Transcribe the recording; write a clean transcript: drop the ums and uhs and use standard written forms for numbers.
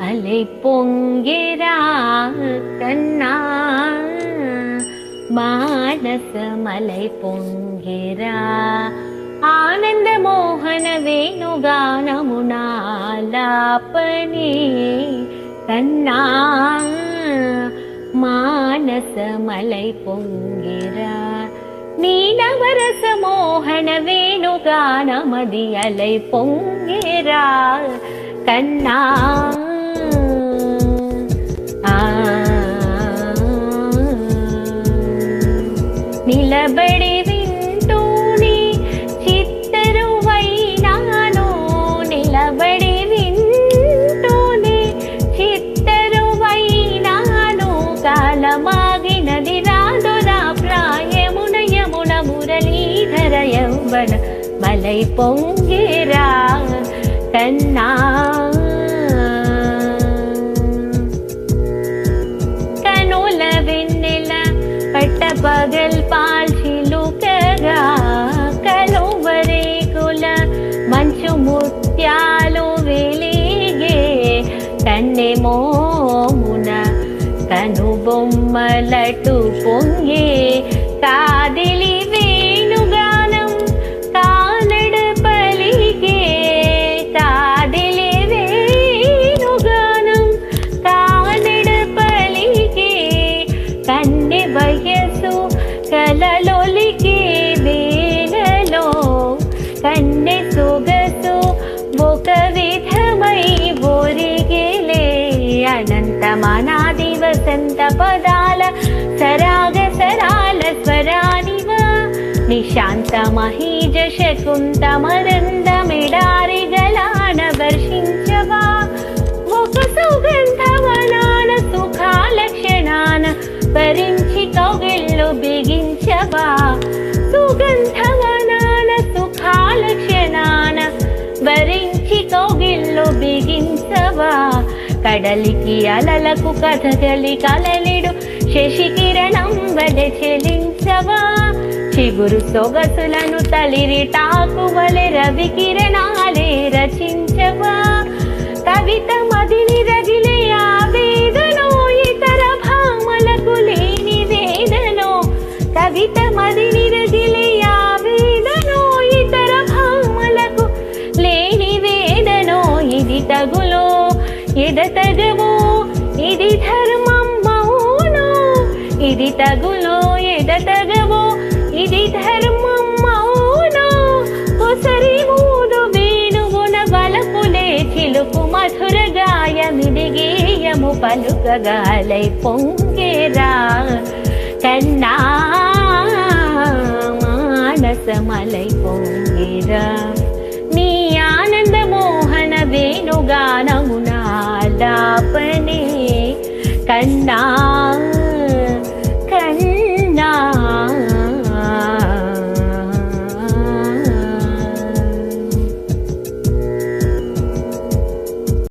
அலை பொங்கிறா கண்ணா మానస మలై పొంగిరా ఆనంద మోహన వేణుగానమునాలాపని కన్నా మానస మలై పొంగిరా నీలవరస మోహన వేణుగానమది అలై పొంగిరా కన్నా నిలబడి వింటూని చిత్తరువైనాను నిలబడి వింటూని చిత్తరువైనాను కాలమాగినది రాదురా ప్రాయమున యమున మురళీధర యౌవన మలై పొంగిరా కన్నా కనుల వెన్నెల పట్టపగల్ పాల్చిలుకగా కలువరేకుల మంచు ముత్యాలు వెలిగే కన్నె మోమున కనుబొమ్మలటు పొంగే కాదిలి వేణుగానం కానడ పలికే కాదిలి వేణుగానం కానడ పలికే కన్నె వయసు కలలొలికే వేళలో కన్నె సొగసు ఒక విధమై ఒరిగేలే అనంతమనాది వసంత పదాల సరాగ సరాల స్వరానివా నిశాంత మహీజ శకుంత మరంద మిడారిగలాన వర్షించవా ఒక సుగంధవనాన సుఖాలక్షణాన భరించి కౌగిళ్ళు బిగించవా సుగంధవనాన సుఖాలక్షణాన భరించి కౌగిళ్ళు బిగించవా కడలికి అలలకు కథగలి కలలిడు శశికిరణం వలె చెలించవా చిగురు సొగసులను తలిరి టాకువలె రవి కిరణాలే రచించవా కవిత మదిని రగిలే ఆవేదనో ఇతర భామలకు లేని వేదనో కవిత మదిని రగిలే ఆవేదనో ఇతర భామలకు లేని వేదనో ఇది తగులో ఎదతగవో ఇది ధర్మం మౌనో ఇది తగులో ఎదతగవో ఇది ధర్మం మౌనో ఒసరి మూడు వేణువున వలపులే చిలుకు మధుర గాయమిది గేయము పలుకగాలై పొంగేరా కన్నా మానస మలై పొంగేరా